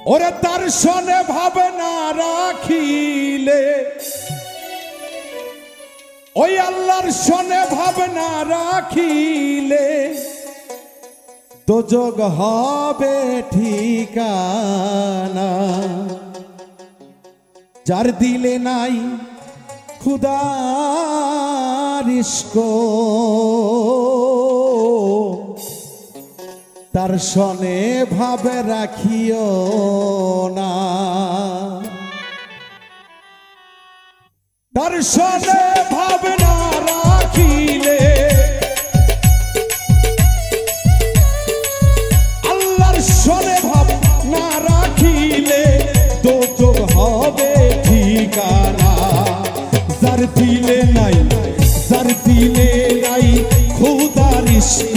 ওরে তার সনে ভাবনা রাখিলে ওই আল্লাহর সনে ভাবনা রাখিলে দোজগ হবে ঠিকানা। যার দিলে নাই খুদার ইশক তার সনে ভাবে রাখিও না। তার সনে ভাবনা রাখিলে আল্লাহর সনে ভাবনা রাখিলে দোজগ হবে ঠিকানা। যার দিলে নাই খুদার ইশক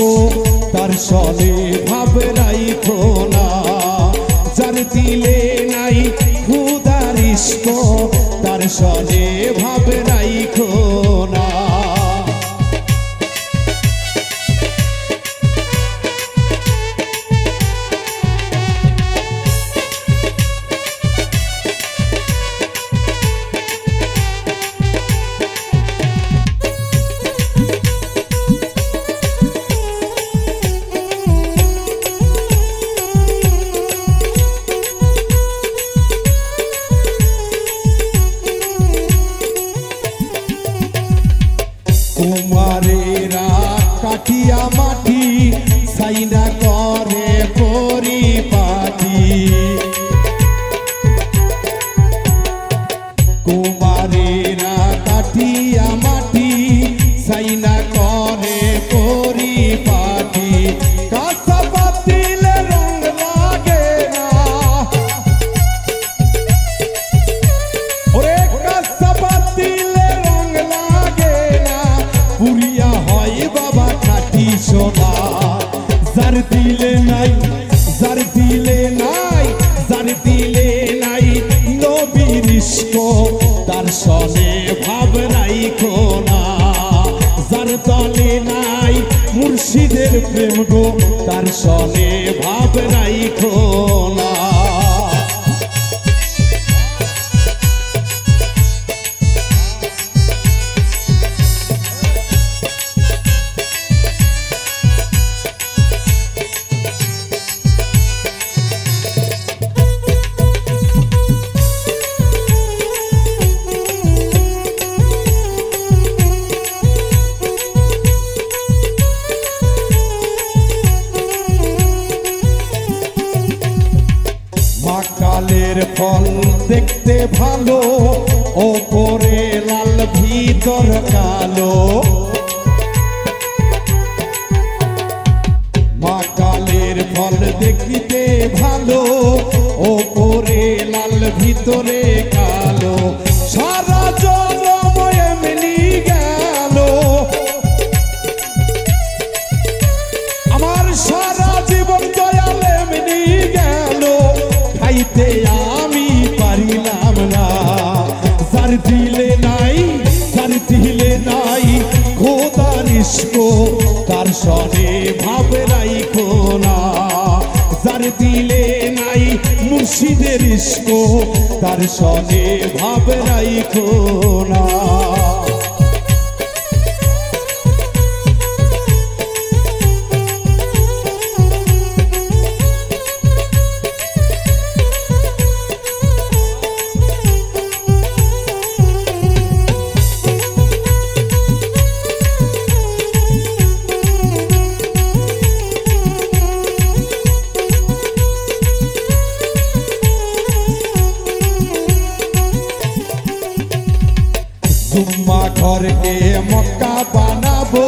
তার সনে ভাবে রাখো না। যার দিলে নাই খুদার ইশক তার সনে ভাবে রাখো না। কুমারেরা কাটিয়া মাটি সাইনা করে পরিপাটি। কুমারেরা কাটিয়া মাটি সাইনা করে পরিপাটি। কাঁচা পাতিলে রং লাগে না ওরে কাঁচা পাতিলে রং লাগে না পুরিয়া হয় বাবা খাটি সোনা। যার দিলে নাই নবীর ইশক তার সনে ভাব রাখো না। যার দলে নাই মুর্শিদের প্রেম গো তার সনে ভাব রাখো না। কালের ফল দেখতে ভালো ওপরে লাল ভিতর কালো। মা কালের ফল দেখতে ভালো ওপরে লাল ভিতরে কালো। সারা জনম এমনি গেল আমার সারা জীবন দয়াল এমনি গেল খাইতে আমি পারিলাম না। যার দিলে নাই খোদার ইশক তার সনে ভাবে রাখো না। যার দিলে নাই মুর্শিদের ইশক তার সনে ভাবে রাখো না। জুম্মা ঘরকে মক্কা বানাবো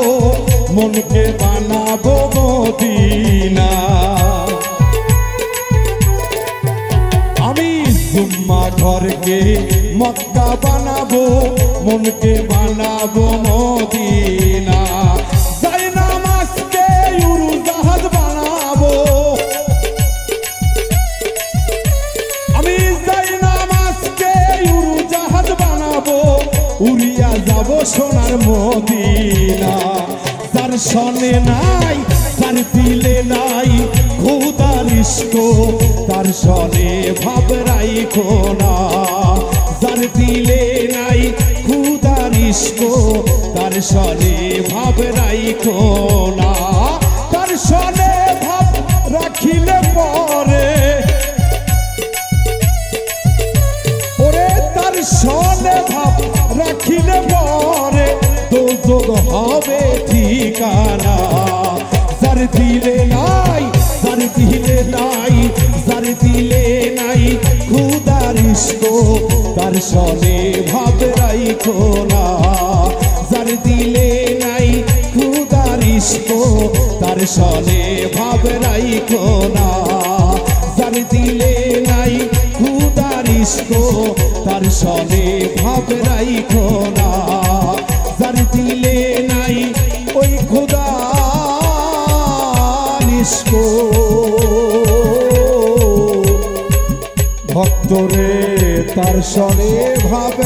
মনকে বানাবো মদিনা। আমি জুম্মা ঘরকে মক্কা বানাবো মনকে বানাবো মদিনা। যাই নামাজকে উড়োজাহাজ বানাবো আমি যাই নামাজকে উড়োজাহাজ বানাবো উড়িয়া যাব সোনার মদিনা। যার সনে নাই যার দিলে নাই খুদার ইশকো তার সনে ভাব রাইখো না। যার দিলে নাই খুদার ইশকো তার সনে ভাব রাইখো না। তার সনে ভাব রাখিলে পরে ওরে তার সনে ভাব রাখিলে পরে দোজখ হবে ঠিকানা। যার দিলে নাই যার দিলে নাই যার দিলে নাই খুদার ইশকো তার সনে ভাব রাইখো না। যার দিলে নাই খুদার ইশকো তার সনে ভাব রাইখো না। যার দিলে নাই খুদার ইশকো তার সনে ভাব রাইখো না। যার দিলে নাই ওই খুদার ইশকো ভক্তরে তার সনে ভাব